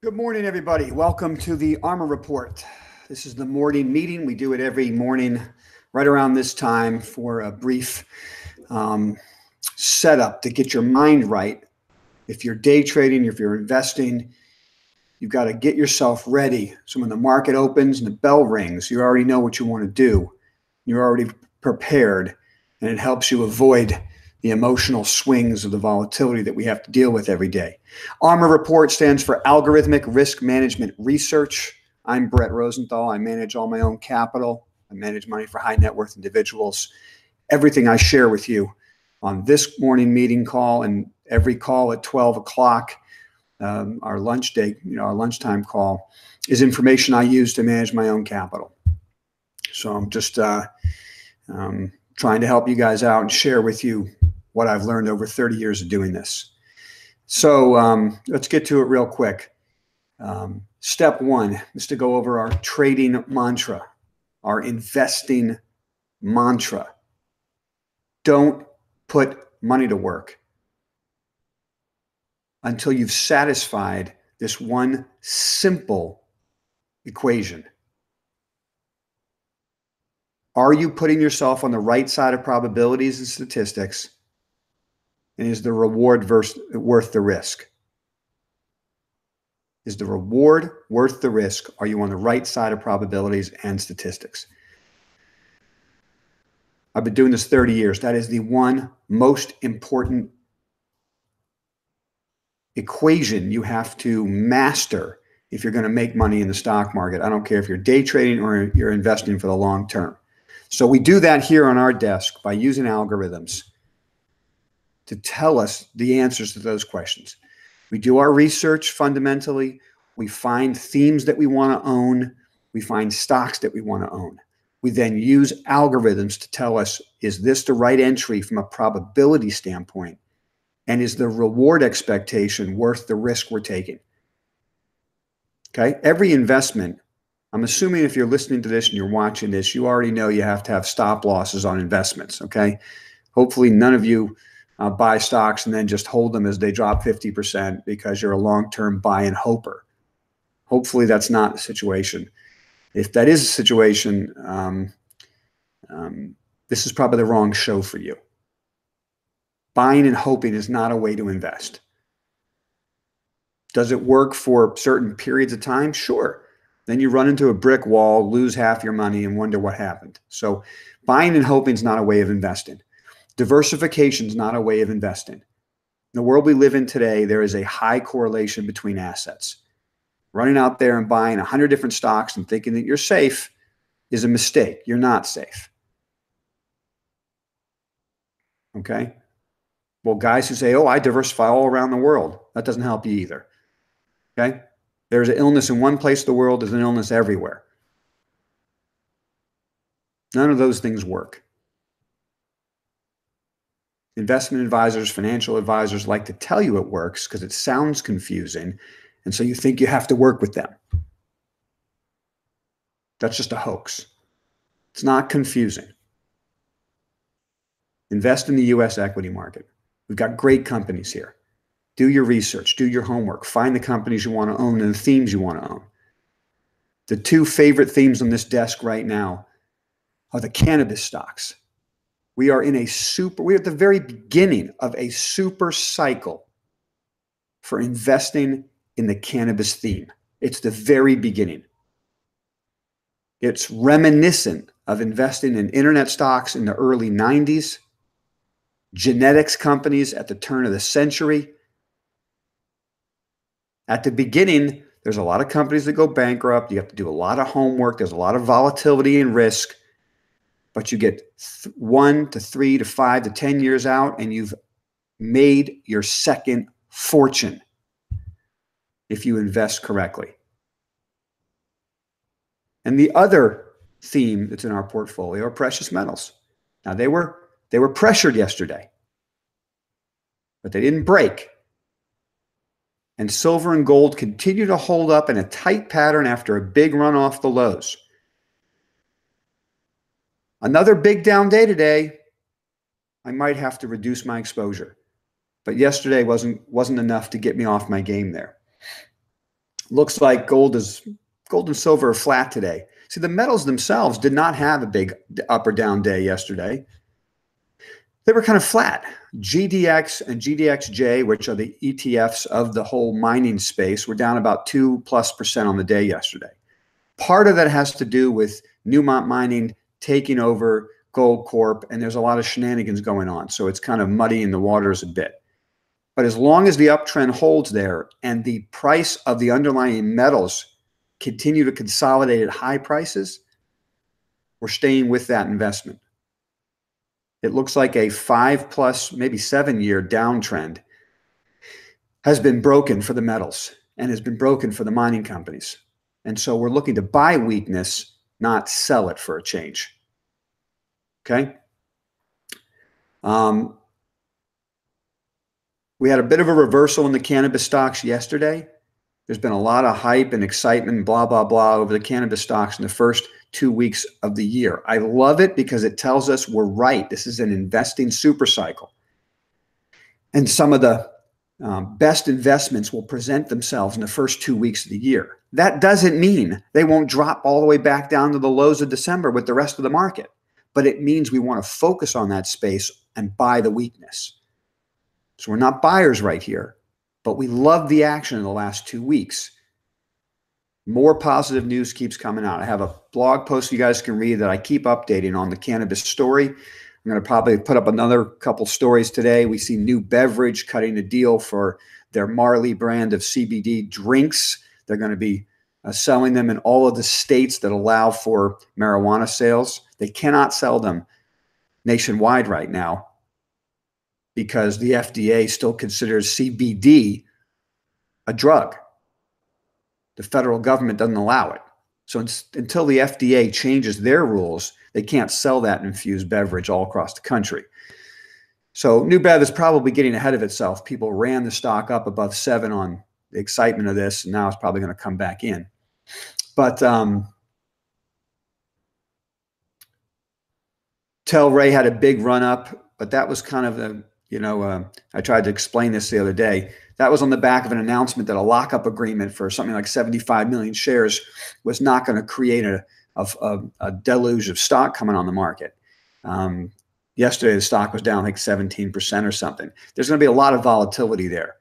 Good morning, everybody. Welcome to the ARMR Report. This is the morning meeting. We do it every morning right around this time for a brief setup to get your mind right. If you're day trading, if you're investing, you've got to get yourself ready. So when the market opens and the bell rings, you already know what you want to do. You're already prepared, and it helps you avoid the emotional swings of the volatility that we have to deal with every day. ARMR Report stands for Algorithmic Risk Management Research. I'm Brett Rosenthal. I manage all my own capital. I manage money for high net worth individuals. Everything I share with you on this morning meeting call and every call at 12 o'clock, our lunch day, our lunchtime call, is information I use to manage my own capital. So I'm just trying to help you guys out and share with you what I've learned over 30 years of doing this. So let's get to it real quick. Step one is to go over our trading mantra, our investing mantra. Don't put money to work until you've satisfied this one simple equation. Are you putting yourself on the right side of probabilities and statistics? And is the reward worth the risk? Is the reward worth the risk? Are you on the right side of probabilities and statistics? I've been doing this 30 years. That is the one most important equation you have to master if you're going to make money in the stock market. I don't care if you're day trading or you're investing for the long term. So we do that here on our desk by using algorithms to tell us the answers to those questions. We do our research fundamentally. We find themes that we want to own. We find stocks that we want to own. We then use algorithms to tell us, is this the right entry from a probability standpoint? And is the reward expectation worth the risk we're taking? Okay, every investment, I'm assuming if you're listening to this and you're watching this, you already know you have to have stop losses on investments, okay? Hopefully none of you buy stocks and then just hold them as they drop 50% because you're a long-term buy and hoper. Hopefully that's not the situation. If that is a situation, this is probably the wrong show for you. Buying and hoping is not a way to invest. Does it work for certain periods of time? Sure. Then you run into a brick wall, lose half your money, and wonder what happened. So buying and hoping is not a way of investing. Diversification is not a way of investing. In the world we live in today, there is a high correlation between assets. Running out there and buying 100 different stocks and thinking that you're safe is a mistake. You're not safe. Okay? Well, guys who say, oh, I diversify all around the world, that doesn't help you either. Okay? There's an illness in one place of the world, there's an illness everywhere. None of those things work. Investment advisors, financial advisors like to tell you it works because it sounds confusing, and so you think you have to work with them. That's just a hoax. It's not confusing. Invest in the U.S. equity market. We've got great companies here. Do your research, do your homework, find the companies you want to own and the themes you want to own. The two favorite themes on this desk right now are the cannabis stocks. We're at the very beginning of a super cycle for investing in the cannabis theme. It's the very beginning. It's reminiscent of investing in internet stocks in the early 90s, genetics companies at the turn of the century. At the beginning, there's a lot of companies that go bankrupt. You have to do a lot of homework. There's a lot of volatility and risk. But you get 1 to 3 to 5 to 10 years out, and you've made your second fortune if you invest correctly. And the other theme that's in our portfolio are precious metals. Now, they were pressured yesterday, but they didn't break. And silver and gold continue to hold up in a tight pattern after a big run off the lows. Another big down day today, I might have to reduce my exposure. But yesterday wasn't enough to get me off my game there. Looks like gold and silver are flat today. See, the metals themselves did not have a big up or down day yesterday. They were kind of flat. GDX and GDXJ, which are the ETFs of the whole mining space, were down about 2+% on the day yesterday. Part of that has to do with Newmont Mining taking over Goldcorp, and there's a lot of shenanigans going on. So it's kind of muddying the waters a bit. But as long as the uptrend holds there and the price of the underlying metals continue to consolidate at high prices, we're staying with that investment. It looks like a 5+, maybe 7-year downtrend has been broken for the metals and has been broken for the mining companies. And so we're looking to buy weakness, not sell it for a change. Okay? We had a bit of a reversal in the cannabis stocks yesterday. There's been a lot of hype and excitement, blah, blah, blah, over the cannabis stocks in the first 2 weeks of the year. I love it because it tells us we're right. This is an investing super cycle. And some of the best investments will present themselves in the first 2 weeks of the year. That doesn't mean they won't drop all the way back down to the lows of December with the rest of the market. But it means we want to focus on that space and buy the weakness. So we're not buyers right here, but we love the action in the last 2 weeks. More positive news keeps coming out. I have a blog post you guys can read that I keep updating on the cannabis story. I'm going to probably put up another couple stories today. We see New Beverage cutting a deal for their Marley brand of CBD drinks. They're going to be selling them in all of the states that allow for marijuana sales. They cannot sell them nationwide right now because the FDA still considers CBD a drug. The federal government doesn't allow it. So until the FDA changes their rules, they can't sell that infused beverage all across the country. So New Bev is probably getting ahead of itself. People ran the stock up above 7 on the excitement of this, and now it's probably going to come back in. But Telray had a big run up, but that was kind of a, I tried to explain this the other day. That was on the back of an announcement that a lockup agreement for something like 75 million shares was not going to create a deluge of stock coming on the market. Yesterday, the stock was down like 17% or something. There's going to be a lot of volatility there.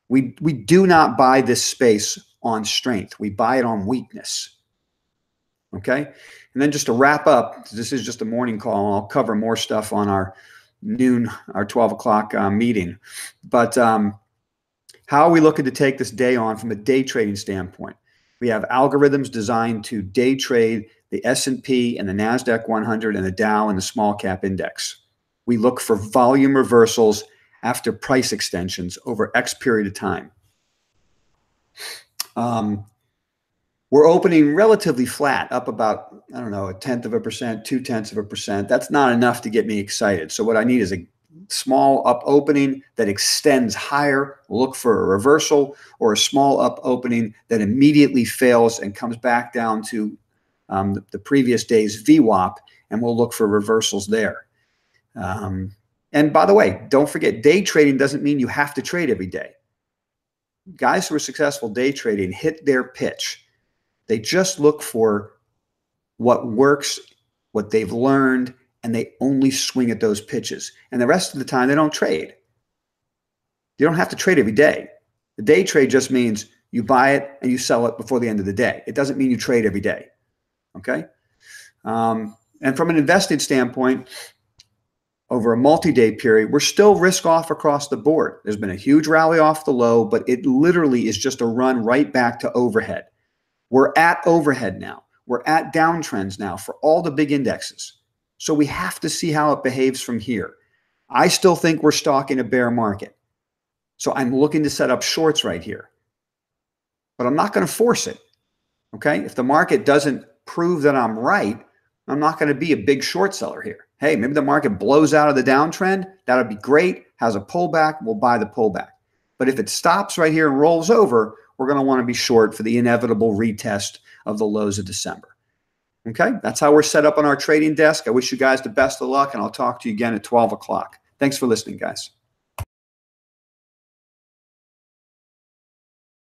We do not buy this space on strength. We buy it on weakness. Okay? And then just to wrap up, this is just a morning call, and I'll cover more stuff on our 12 o'clock meeting. But how are we looking to take this day on from a day trading standpoint? We have algorithms designed to day trade the S&P and the NASDAQ 100 and the Dow and the small cap index. We look for volume reversals after price extensions over X period of time. We're opening relatively flat, up about, I don't know, 1/10 of a percent, 2/10 of a percent. That's not enough to get me excited. So what I need is a small up opening that extends higher, look for a reversal, or a small up opening that immediately fails and comes back down to the previous day's VWAP, and we'll look for reversals there. And by the way, don't forget, day trading doesn't mean you have to trade every day. Guys who are successful day trading hit their pitch. They just look for what works, what they've learned, and they only swing at those pitches. And the rest of the time, they don't trade. You don't have to trade every day. The day trade just means you buy it and you sell it before the end of the day. It doesn't mean you trade every day. Okay? And from an investing standpoint, over a multi-day period, we're still risk off across the board. There's been a huge rally off the low, but it literally is just a run right back to overhead. We're at overhead now. We're at downtrends now for all the big indexes. So we have to see how it behaves from here. I still think we're stalking a bear market. So I'm looking to set up shorts right here. But I'm not going to force it. Okay? If the market doesn't prove that I'm right, I'm not going to be a big short seller here. Hey, maybe the market blows out of the downtrend. That would be great. Has a pullback. We'll buy the pullback. But if it stops right here and rolls over, we're going to want to be short for the inevitable retest of the lows of December. Okay, that's how we're set up on our trading desk. I wish you guys the best of luck, and I'll talk to you again at 12 o'clock. Thanks for listening, guys.